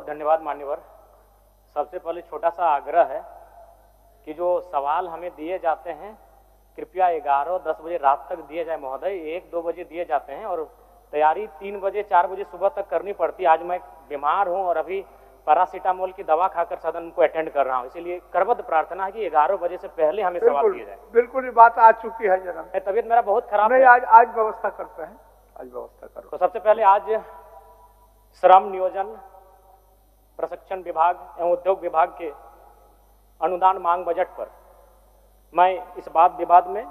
बहुत धन्यवाद मान्यवर। सबसे पहले छोटा सा आग्रह है कि जो सवाल हमें दिए जाते हैं कृपया 11-10 बजे रात तक दिए जाए महोदय। 1-2 बजे दिए जाते हैं और तैयारी 3 बजे 4 बजे सुबह तक करनी पड़ती है। आज मैं बीमार हूं और अभी पैरासीटामोल की दवा खाकर सदन को अटेंड कर रहा हूं, इसीलिए करबद्ध प्रार्थना है कि 11 बजे से पहले हमें सवाल दिए जाए। बिल्कुल, ये बात आ चुकी है जरा। तबीयत मेरा बहुत खराब नहीं, है। आज व्यवस्था करते हैं, आज व्यवस्था करो। तो सबसे पहले आज श्रम नियोजन प्रशिक्षण विभाग एवं उद्योग विभाग के अनुदान मांग बजट पर मैं इस वाद विवाद में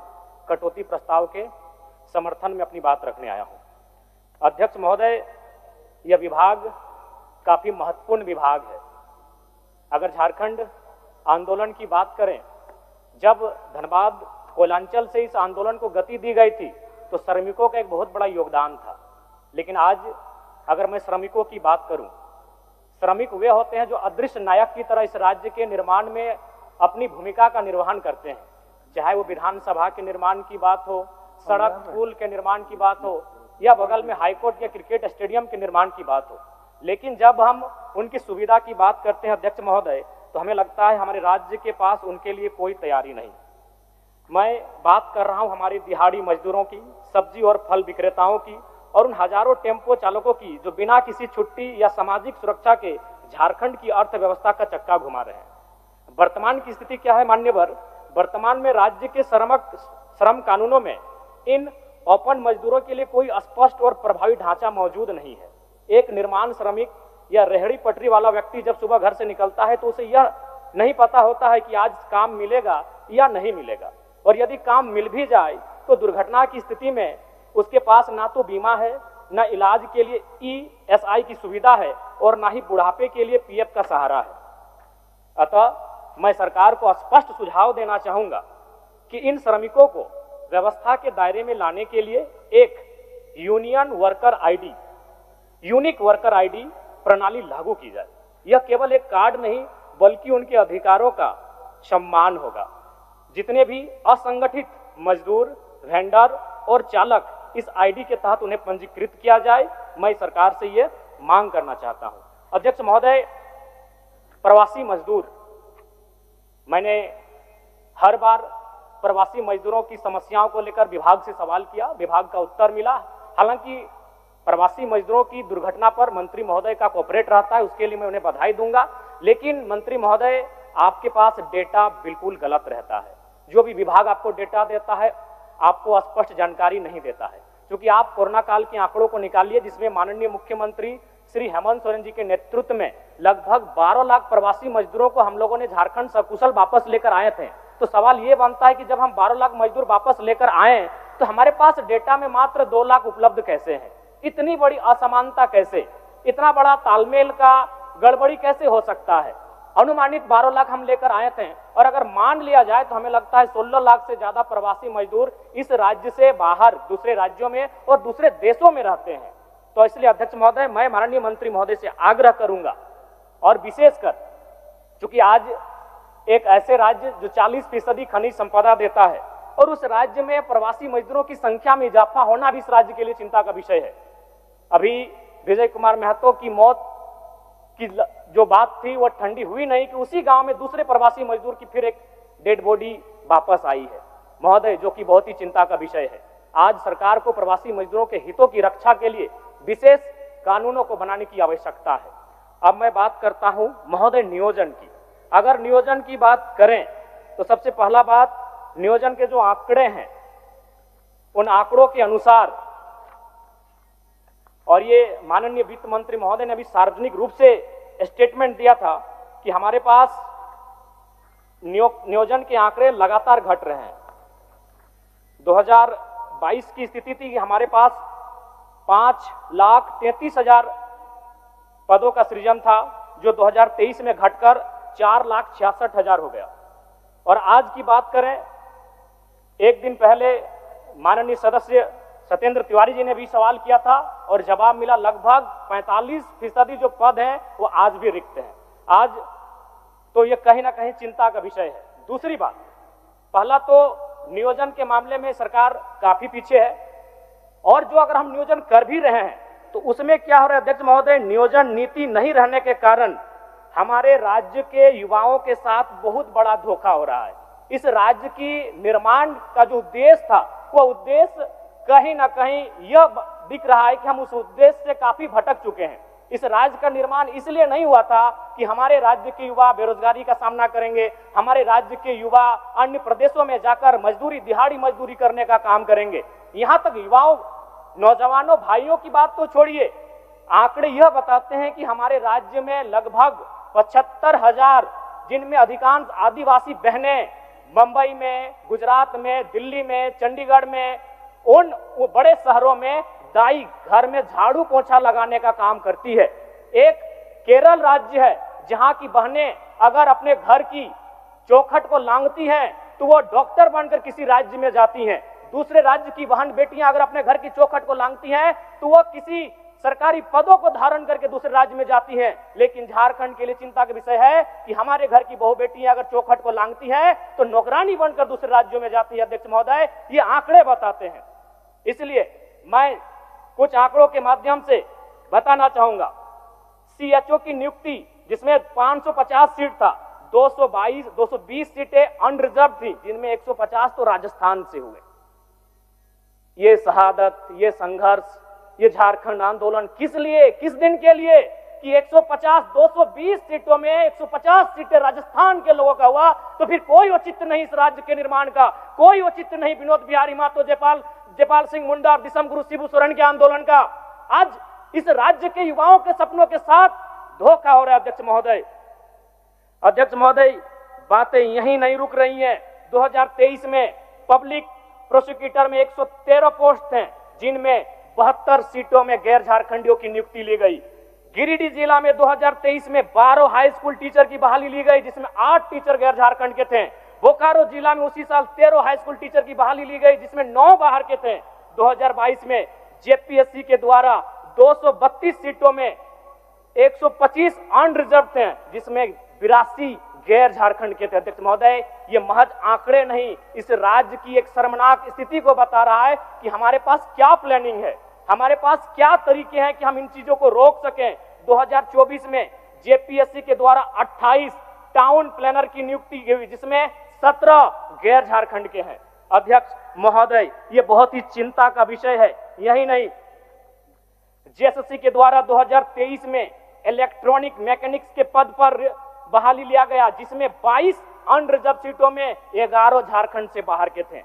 कटौती प्रस्ताव के समर्थन में अपनी बात रखने आया हूं। अध्यक्ष महोदय, यह विभाग काफी महत्वपूर्ण विभाग है। अगर झारखंड आंदोलन की बात करें, जब धनबाद कोयलांचल से इस आंदोलन को गति दी गई थी तो श्रमिकों का एक बहुत बड़ा योगदान था। लेकिन आज अगर मैं श्रमिकों की बात करूं, श्रमिक वे होते हैं जो अदृश्य नायक की तरह इस राज्य के निर्माण में अपनी भूमिका का निर्वहन करते हैं। चाहे वो विधानसभा के निर्माण की बात हो, सड़क पुल के निर्माण की बात हो, या बगल में हाईकोर्ट या क्रिकेट स्टेडियम के निर्माण की बात हो। लेकिन जब हम उनकी सुविधा की बात करते हैं अध्यक्ष महोदय, तो हमें लगता है हमारे राज्य के पास उनके लिए कोई तैयारी नहीं। मैं बात कर रहा हूं हमारे दिहाड़ी मजदूरों की, सब्जी और फल विक्रेताओं की, और उन हजारों टेम्पो चालकों की जो बिना किसी छुट्टी या सामाजिक सुरक्षा के झारखंड की अर्थव्यवस्था का चक्का घुमा रहे हैं। वर्तमान की स्थिति क्या है मान्यवर? वर्तमान में राज्य के श्रम कानूनों में इन ओपन मजदूरों के लिए कोई स्पष्ट और प्रभावी ढांचा मौजूद नहीं है। एक निर्माण श्रमिक या रेहड़ी पटरी वाला व्यक्ति जब सुबह घर से निकलता है तो उसे यह नहीं पता होता है कि आज काम मिलेगा या नहीं मिलेगा, और यदि काम मिल भी जाए तो दुर्घटना की स्थिति में उसके पास ना तो बीमा है, ना इलाज के लिए ESI की सुविधा है, और ना ही बुढ़ापे के लिए PF का सहारा है। अतः मैं सरकार को स्पष्ट सुझाव देना चाहूंगा कि इन श्रमिकों को व्यवस्था के दायरे में लाने के लिए एक यूनिक वर्कर आईडी प्रणाली लागू की जाए। यह केवल एक कार्ड नहीं बल्कि उनके अधिकारों का सम्मान होगा। जितने भी असंगठित मजदूर, वेंडर और चालक इस आईडी के तहत उन्हें पंजीकृत किया जाए, मैं सरकार से यह मांग करना चाहता हूं। अध्यक्ष महोदय, प्रवासी मजदूर, मैंने हर बार प्रवासी मजदूरों की समस्याओं को लेकर विभाग से सवाल किया, विभाग का उत्तर मिला। हालांकि प्रवासी मजदूरों की दुर्घटना पर मंत्री महोदय का कोऑपरेट रहता है, उसके लिए मैं उन्हें बधाई दूंगा। लेकिन मंत्री महोदय, आपके पास डेटा बिल्कुल गलत रहता है। जो भी विभाग आपको डेटा देता है आपको स्पष्ट जानकारी नहीं देता है। क्योंकि आप कोरोना काल के आंकड़ों को निकालिए, जिसमें माननीय मुख्यमंत्री श्री हेमंत सोरेन जी के नेतृत्व में लगभग 12 लाख प्रवासी मजदूरों को हम लोगों ने झारखंड सकुशल वापस लेकर आए थे। तो सवाल ये बनता है कि जब हम 12 लाख मजदूर वापस लेकर आए तो हमारे पास डेटा में मात्र 2 लाख उपलब्ध कैसे है? इतनी बड़ी असमानता कैसे? इतना बड़ा तालमेल का गड़बड़ी कैसे हो सकता है? अनुमानित 12 लाख हम लेकर आए थे, और अगर मान लिया जाए तो हमें लगता है 16 लाख से ज्यादा प्रवासी मजदूर इस राज्य से बाहर दूसरे राज्यों में और दूसरे देशों में रहते हैं। तो इसलिए अध्यक्ष महोदय, मैं माननीय मंत्री महोदय से आग्रह करूंगा, और विशेषकर चूंकि आज एक ऐसे राज्य जो 40% खनिज संपदा देता है, और उस राज्य में प्रवासी मजदूरों की संख्या में इजाफा होना भी इस राज्य के लिए चिंता का विषय है। अभी विजय कुमार महतो की मौत की जो बात थी वो ठंडी हुई नहीं कि उसी गांव में दूसरे प्रवासी मजदूर की फिर एक डेड बॉडी वापस आई है महोदय, जो कि बहुत ही चिंता का विषय है। आज सरकार को प्रवासी मजदूरों के हितों की रक्षा के लिए विशेष कानूनों को बनाने की आवश्यकता है। अब मैं बात करता हूं महोदय नियोजन की। अगर नियोजन की बात करें तो सबसे पहला बात, नियोजन के जो आंकड़े हैं उन आंकड़ों के अनुसार, और ये माननीय वित्त मंत्री महोदय ने अभी सार्वजनिक रूप से स्टेटमेंट दिया था कि हमारे पास नियोजन के आंकड़े लगातार घट रहे हैं। 2022 की स्थिति थी कि हमारे पास 5,33,000 पदों का सृजन था, जो 2023 में घटकर 4,66,000 हो गया। और आज की बात करें, एक दिन पहले माननीय सदस्य सत्येंद्र तिवारी जी ने भी सवाल किया था और जवाब मिला, लगभग 45% जो पद हैं वो आज भी रिक्त हैं। आज तो ये कहीं ना कहीं चिंता का विषय है। दूसरी बात, पहला तो नियोजन के मामले में सरकार काफी पीछे है, और जो अगर हम नियोजन कर भी रहे हैं तो उसमें क्या हो रहा है अध्यक्ष महोदय, नियोजन नीति नहीं रहने के कारण हमारे राज्य के युवाओं के साथ बहुत बड़ा धोखा हो रहा है। इस राज्य की निर्माण का जो उद्देश्य था, वो उद्देश्य कहीं ना कहीं यह दिख रहा है कि हम उस उद्देश्य से काफी भटक चुके हैं। इस राज्य का निर्माण इसलिए नहीं हुआ था कि हमारे राज्य के युवा बेरोजगारी का सामना करेंगे, हमारे राज्य के युवा अन्य प्रदेशों में जाकर मजदूरी, दिहाड़ी मजदूरी करने का काम करेंगे। यहाँ तक युवाओं, नौजवानों, भाइयों की बात तो छोड़िए, आंकड़े यह बताते हैं कि हमारे राज्य में लगभग 75,000, जिनमें अधिकांश आदिवासी बहनें मुंबई में, गुजरात में, दिल्ली में, चंडीगढ़ में, उन बड़े शहरों में दाई घर में झाड़ू पोछा लगाने का काम करती है। एक केरल राज्य है जहां की बहनें अगर अपने घर की चौखट को लांघती हैं तो वो डॉक्टर बनकर किसी राज्य में जाती हैं। दूसरे राज्य की बहन बेटियां अगर अपने घर की चौखट को लांघती हैं तो वो किसी सरकारी पदों को धारण करके दूसरे राज्य में जाती हैं। लेकिन झारखंड के लिए चिंता का विषय है कि हमारे घर की बहु बेटियां अगर चौखट को लांघती हैं तो नौकरानी बनकर दूसरे राज्यों में जाती है। अध्यक्ष महोदय, ये आंकड़े बताते हैं। इसलिए मैं कुछ आंकड़ों के माध्यम से बताना चाहूंगा। सीएचओ की नियुक्ति जिसमें 550 सीट था, 220 सीटें अनरिजर्व थी, जिनमें 150 तो राजस्थान से हुए। ये शहादत, ये संघर्ष, ये झारखंड आंदोलन किस लिए, किस दिन के लिए कि 220 सीटों में 150 सीटें राजस्थान के लोगों का हुआ, तो फिर कोई औचित्य नहीं इस राज्य के निर्माण का, कोई औचित्य नहीं विनोद बिहारी महतो, जयपाल सिंह मुंडा और दिसम गुरु शिबू सोरेन के आंदोलन का। आज इस राज्य के युवाओं के सपनों के साथ धोखा हो रहा है। अध्यक्ष महोदय, बातें यहीं नहीं रुक रही हैं। 2023 में पब्लिक प्रोसिक्यूटर में 113 पोस्ट हैं, जिनमें 72 सीटों में गैर झारखंडियों की नियुक्ति ली गई। गिरिडीह जिला में 2023 में 12 हाई स्कूल टीचर की बहाली ली गई, जिसमें 8 टीचर गैर झारखंड के थे। बोकारो जिला में उसी साल 13 हाई स्कूल टीचर की बहाली ली गई, जिसमें 9 बाहर के थे। 2022 में जेपीएससी के द्वारा 232 सीटों में 125 अनरिजर्व थे, जिसमें 82 गैर झारखंड के थे। अध्यक्ष महोदय, ये महज आंकड़े नहीं, इस राज्य की एक शर्मनाक स्थिति को बता रहा है कि हमारे पास क्या प्लानिंग है, हमारे पास क्या तरीके हैं कि हम इन चीजों को रोक सकें। 2024 में जेपीएससी के द्वारा 28 टाउन प्लानर की नियुक्ति हुई, जिसमें 17 गैर झारखंड के हैं। अध्यक्ष महोदय, ये बहुत ही चिंता का विषय है। यही नहीं, जेएसएससी के द्वारा 2023 में इलेक्ट्रॉनिक मैकेनिक्स के पद पर बहाली लिया गया, जिसमें 22 अनरिजर्व सीटों में 11 झारखंड से बाहर के थे।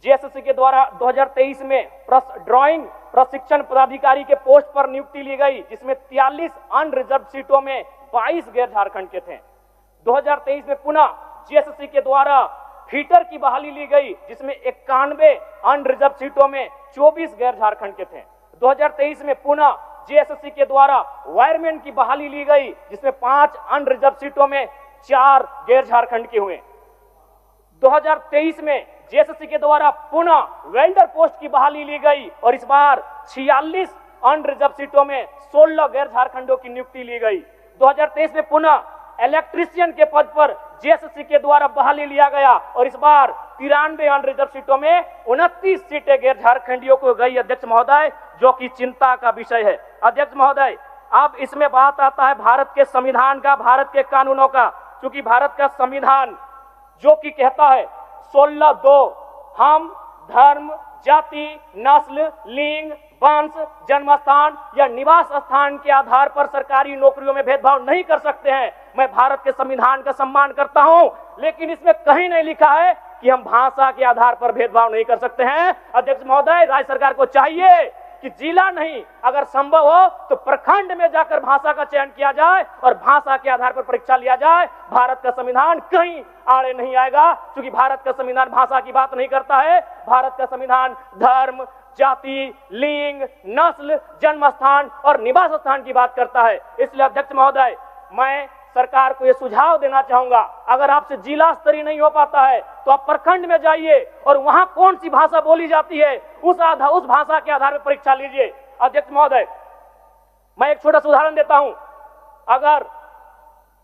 जेएसएससी के द्वारा 2023 में ड्राइंग प्रशिक्षण पदाधिकारी के पोस्ट पर नियुक्ति ली गई, जिसमें 43 अनरिजर्व सीटों में 22 गैर झारखंड के थे। 2023 में पुनः जेएसएससी के द्वारा फीटर की बहाली ली गई, जिसमें 91 अनरिजर्व सीटों में 24 गैर झारखंड के थे। 2023 में पुनः जेएसएससी के द्वारा वायरमैन की बहाली ली गई, जिसमें 5 अनरिजर्व सीटों में 4 गैर झारखंड के हुए। 2023 में जेएसएससी के द्वारा पुनः वेल्डर पोस्ट की बहाली ली गई और इस बार 46 अनरिजर्व सीटों में 16 गैर झारखंडों की नियुक्ति ली गई। 2023 में पुनः इलेक्ट्रीशियन के पद पर जेएसएससी के द्वारा बहाली लिया गया और इस बार 93 अनरिजर्व सीटों में 29 सीटें गैर झारखंडियों को गई। अध्यक्ष महोदय, जो कि चिंता का विषय है। अध्यक्ष महोदय, अब इसमें बात आता है भारत के संविधान का, भारत के कानूनों का। क्योंकि भारत का संविधान जो कि कहता है 16(2) हम धर्म, जाति, नस्ल, लिंग, वंश, जन्मस्थान या निवास स्थान के आधार पर सरकारी नौकरियों में भेदभाव नहीं कर सकते हैं। मैं भारत के संविधान का सम्मान करता हूं, लेकिन इसमें कहीं नहीं लिखा है कि हम भाषा के आधार पर भेदभाव नहीं कर सकते हैं। अध्यक्ष महोदय, राज्य सरकार को चाहिए कि जिला नहीं, अगर संभव हो तो प्रखंड में जाकर भाषा का चयन किया जाए और भाषा के आधार पर परीक्षा लिया जाए। भारत का संविधान कहीं आड़े नहीं आएगा, क्योंकि भारत का संविधान भाषा की बात नहीं करता है। भारत का संविधान धर्म, जाति, लिंग, नस्ल, जन्म स्थान और निवास स्थान की बात करता है। इसलिए अध्यक्ष महोदय, मैं सरकार को यह सुझाव देना चाहूंगा, अगर आपसे जिला स्तरीय नहीं हो पाता है तो आप प्रखंड में जाइए और वहां कौन सी भाषा बोली जाती है उस भाषा के आधार पर परीक्षा लीजिए। अध्यक्ष महोदय, मैं एक छोटा सा उदाहरण देता हूं। अगर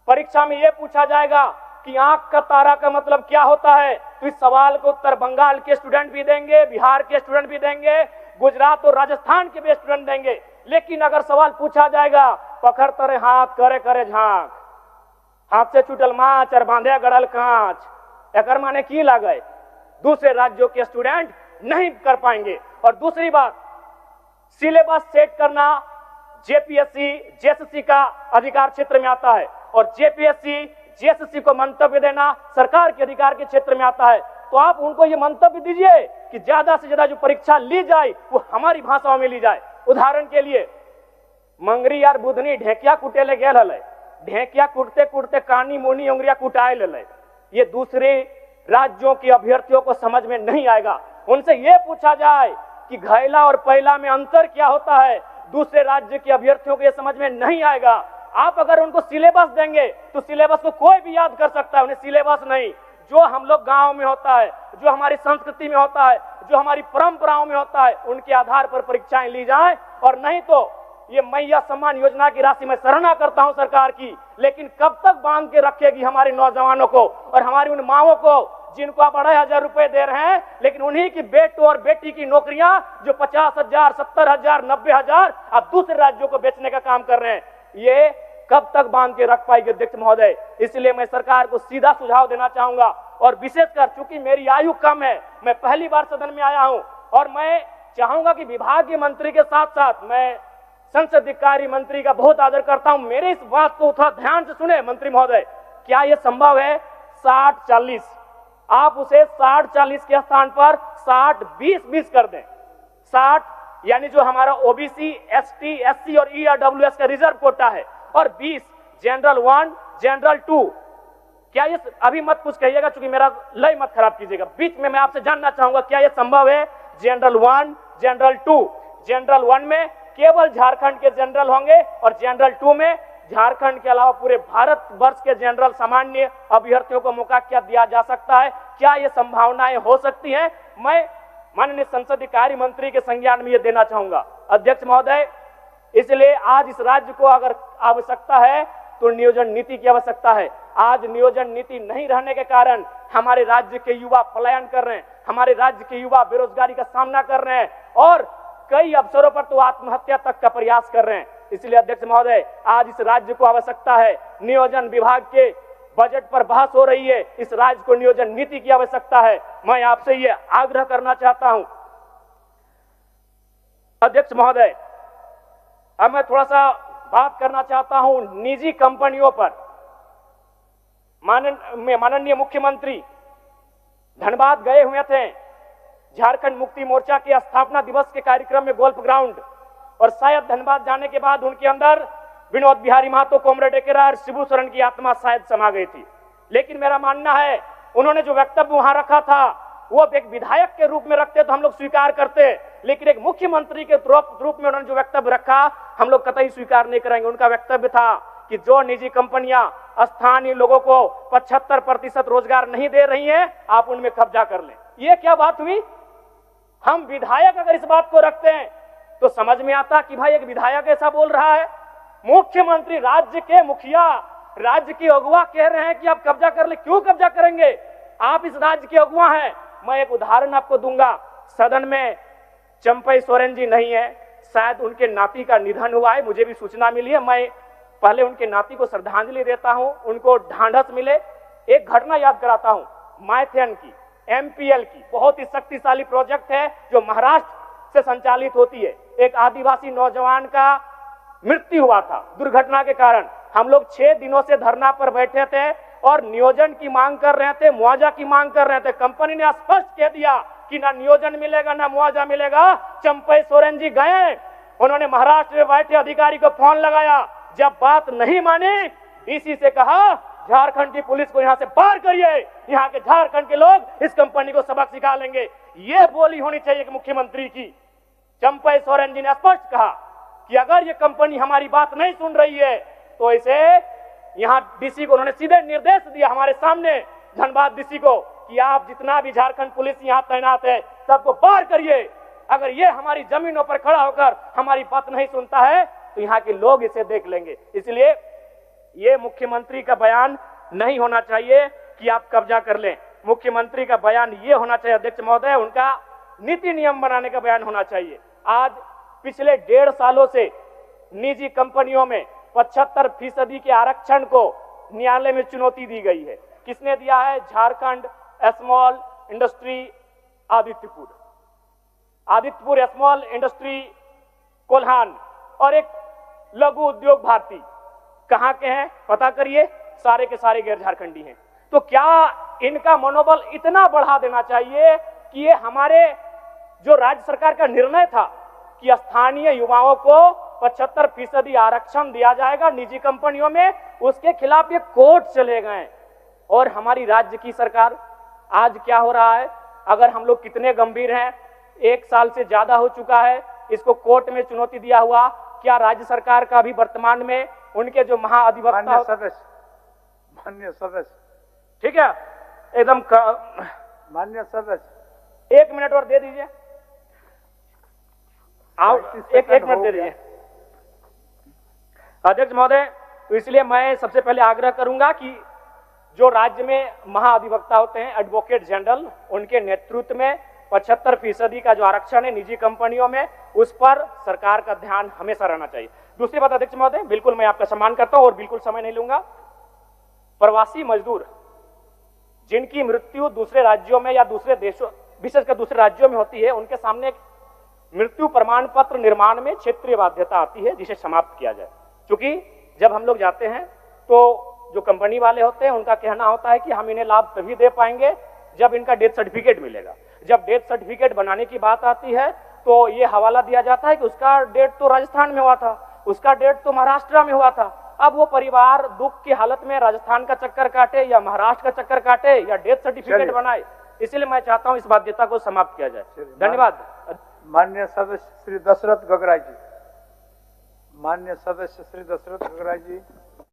परीक्षा में यह पूछा जाएगा कि आंख का तारा का मतलब क्या होता है, तो इस सवाल को उत्तर बंगाल के स्टूडेंट भी देंगे, बिहार के स्टूडेंट भी देंगे, गुजरात और राजस्थान के भी स्टूडेंट देंगे। लेकिन अगर सवाल पूछा जाएगा पकड़ तरे हाथ करे करे झांक, हाथ से छूटल माछ और बांधे गड़ल कांच, एकर माने की लागे दूसरे राज्यों के स्टूडेंट नहीं कर पाएंगे। और दूसरी बात, सिलेबस सेट करना जेपीएससी जेएसएससी का अधिकार क्षेत्र में आता है और जेपीएससी जेएसएससी को मंतव्य देना सरकार के अधिकार के क्षेत्र में आता है। तो आप उनको ये मंतव्य दीजिए कि ज्यादा से ज्यादा जो परीक्षा ली जाए वो हमारी भाषाओं में ली जाए। उदाहरण के लिए मंगरी यार बुधनी ढेकिया कुटेले गेल हले, ढेकिया कुटते कुटते कानी मुनी उंगरिया कुटाए ले, ये दूसरे राज्यों के अभ्यर्थियों को समझ में नहीं आएगा। उनसे ये पूछा जाए कि घैला और पैला में अंतर क्या होता है, दूसरे राज्य के अभ्यर्थियों को ये समझ में नहीं आएगा। आप अगर उनको सिलेबस देंगे तो सिलेबस को कोई भी याद कर सकता है, उन्हें सिलेबस नहीं, जो हम लोग गांव में होता है, जो हमारी संस्कृति में होता है, जो हमारी परंपराओं में होता है, उनके आधार पर परीक्षाएं ली जाए। और नहीं तो ये मैया सम्मान योजना की राशि मैं सराहना करता हूं सरकार की, लेकिन कब तक बांध के रखेगी हमारे नौजवानों को और हमारी उन माओं को जिनको आप 2,500 रुपए दे रहे हैं, लेकिन उन्हीं की बेटों और बेटी की नौकरियां जो 50,000, 70,000, 90,000 आप दूसरे राज्यों को बेचने का काम कर रहे हैं, ये कब तक बांध के रख पाएगी अध्यक्ष महोदय। इसलिए मैं सरकार को सीधा सुझाव देना चाहूंगा और विशेषकर चूंकि मेरी आयु कम है, मैं पहली बार सदन में आया हूं और मैं चाहूंगा कि विभागीय मंत्री के साथ साथ मैं संसदीय कार्य मंत्री का बहुत आदर करता हूं, मेरे इस बात को थोड़ा ध्यान से सुने मंत्री महोदय। क्या यह संभव है 60-40, आप उसे 60-40 के स्थान पर 60-20-20 कर दें। 60 यानी जो हमारा ओबीसी, एसटी, एससी और ईआरडब्ल्यूएस का रिजर्व कोटा है और 20 जनरल 1, जनरल 2। क्या ये अभी मत कुछ कहिएगा चूंकि मेरा लय मत खराब कीजिएगा, बीच में मैं आपसे जानना चाहूंगा क्या यह संभव है जनरल 1, जनरल 2। जनरल 1 में केवल झारखंड के जनरल होंगे और जनरल 2 में झारखंड के अलावा पूरे भारत वर्ष के जनरल सामान्य अभ्यर्थियों को मौका क्या दिया जा सकता है, क्या ये संभावनाएं हो सकती हैं? मैं माननीय संसदीय कार्य मंत्री के संज्ञान में ये देना चाहूंगा अध्यक्ष महोदय। इसलिए आज इस राज्य को अगर आवश्यकता है तो नियोजन नीति की आवश्यकता है। आज नियोजन नीति नहीं रहने के कारण हमारे राज्य के युवा पलायन कर रहे हैं, हमारे राज्य के युवा बेरोजगारी का सामना कर रहे हैं और कई अवसरों पर तो आत्महत्या तक का प्रयास कर रहे हैं। इसलिए अध्यक्ष महोदय, आज इस राज्य को आवश्यकता है, नियोजन विभाग के बजट पर बहस हो रही है, इस राज्य को नियोजन नीति की आवश्यकता है। मैं आपसे ये आग्रह करना चाहता हूं अध्यक्ष महोदय। अब मैं थोड़ा सा बात करना चाहता हूं निजी कंपनियों पर। माननीय मुख्यमंत्री धनबाद गए हुए थे झारखंड मुक्ति मोर्चा के स्थापना दिवस के कार्यक्रम में गोल्फ ग्राउंड, और शायद धनबाद जाने के बाद उनके अंदर विनोद बिहारी महतो, कॉमरेड एकेरा और शिबू सोरेन की आत्मा शायद समा गई थी। लेकिन मेरा मानना है उन्होंने जो वक्तव्य वहां रखा था वो एक विधायक के रूप में रखते तो हम लोग स्वीकार करते, लेकिन एक मुख्यमंत्री के रूप में उन्होंने जो वक्तव्य रखा हम लोग कतई स्वीकार नहीं करेंगे। उनका वक्तव्य था कि जो निजी कंपनियां स्थानीय लोगों को 75% रोजगार नहीं दे रही हैं, आप उनमें कब्जा कर लें। ये क्या बात हुई? हम विधायक अगर इस बात को रखते हैं तो समझ में आता कि भाई एक विधायक ऐसा बोल रहा है। मुख्यमंत्री, राज्य के मुखिया, राज्य के अगुवा कह रहे हैं कि आप कब्जा कर ले। क्यों कब्जा करेंगे? आप इस राज्य के अगुवा हैं। मैं एक उदाहरण आपको दूंगा। सदन में चंपई सोरेन जी नहीं है, शायद उनके नाती का निधन हुआ है, मुझे भी सूचना मिली है। मैं पहले उनके नाती को श्रद्धांजलि देता हूं, उनको ढांढस मिले। एक घटना याद कराता हूं, माइथेन की, एमपीएल की बहुत ही शक्तिशाली प्रोजेक्ट है जो महाराष्ट्र से संचालित होती है। एक आदिवासी नौजवान का मृत्यु हुआ था दुर्घटना के कारण। हम लोग 6 दिनों से धरना पर बैठे थे और नियोजन की मांग कर रहे थे, मुआवजा की मांग कर रहे थे। कंपनी ने स्पष्ट कह दिया कि ना नियोजन मिलेगा ना मुआवजा मिलेगा। चंपई सोरेन जी गए, उन्होंने महाराष्ट्र में बैठे अधिकारी को फोन लगाया। जब बात नहीं मानी, डीसी से कहा झारखंड की पुलिस को यहां से बाहर करिए, यहां के झारखंड के लोग इस कंपनी को सबक सिखा लेंगे। यह बोली होनी चाहिए कि मुख्यमंत्री की। चंपई सोरेन जी ने स्पष्ट कहा कि अगर ये कंपनी हमारी बात नहीं सुन रही है तो इसे यहां डीसी को उन्होंने सीधे निर्देश दिया हमारे सामने धनबाद डीसी को कि आप जितना भी झारखंड पुलिस यहां तैनात है सबको बाहर करिए। अगर ये हमारी जमीनों पर खड़ा होकर हमारी बात नहीं सुनता है तो यहाँ के लोग इसे देख लेंगे। इसलिए ये मुख्यमंत्री का बयान नहीं होना चाहिए कि आप कब्जा कर लें। मुख्यमंत्री का बयान ये होना चाहिए अध्यक्ष महोदय, उनका नीति नियम बनाने का बयान होना चाहिए। आज पिछले 1.5 सालों से निजी कंपनियों में 75% के आरक्षण को न्यायालय में चुनौती दी गई है। किसने दिया है? Jharkhand small industry Adityapur small industry Kolhan और एक लघु उद्योग भारती। कहां के हैं पता करिए, सारे के सारे गैर झारखंडी हैं। तो क्या इनका मनोबल इतना बढ़ा देना चाहिए कि ये हमारे जो राज्य सरकार का निर्णय था कि स्थानीय युवाओं को 75% आरक्षण दिया जाएगा निजी कंपनियों में, उसके खिलाफ ये कोर्ट चले गए। और हमारी राज्य की सरकार आज क्या हो रहा है, अगर हम लोग कितने गंभीर हैं, 1 साल से ज्यादा हो चुका है इसको कोर्ट में चुनौती दिया हुआ, क्या राज्य सरकार का भी वर्तमान में उनके जो महाअधिवक्ता मान्य सदस्य ठीक है एकदम मान्य सदस्य 1 मिनट और दे दीजिए, आप एक मिनट दे दीजिए अध्यक्ष महोदय। तो इसलिए मैं सबसे पहले आग्रह करूंगा कि जो राज्य में महाअधिवक्ता होते हैं एडवोकेट जनरल, उनके नेतृत्व में 75% का जो आरक्षण है निजी कंपनियों में, उस पर सरकार का ध्यान हमेशा रहना चाहिए। दूसरी बात अध्यक्ष महोदय, बिल्कुल मैं आपका सम्मान करता हूं और बिल्कुल समय नहीं लूंगा। प्रवासी मजदूर जिनकी मृत्यु दूसरे राज्यों में या दूसरे देशों, विशेषकर दूसरे राज्यों में होती है, उनके सामने एक मृत्यु प्रमाण पत्र निर्माण में क्षेत्रीय बाध्यता आती है जिसे समाप्त किया जाए। क्योंकि जब हम लोग जाते हैं तो जो कंपनी वाले होते हैं उनका कहना होता है कि हम इन्हें लाभ तभी दे पाएंगे जब इनका डेथ सर्टिफिकेट मिलेगा। जब डेथ सर्टिफिकेट बनाने की बात आती है तो ये हवाला दिया जाता है कि उसका डेट तो राजस्थान में हुआ था, उसका डेट तो महाराष्ट्र में हुआ था। अब वो परिवार दुख की हालत में राजस्थान का चक्कर काटे या महाराष्ट्र का चक्कर काटे या डेथ सर्टिफिकेट बनाए, इसलिए मैं चाहता हूं इस बाध्यता को समाप्त किया जाए। धन्यवाद। माननीय सदस्य श्री दशरथ गगराई जी, माननीय सदस्य श्री दशरथ गगराई जी।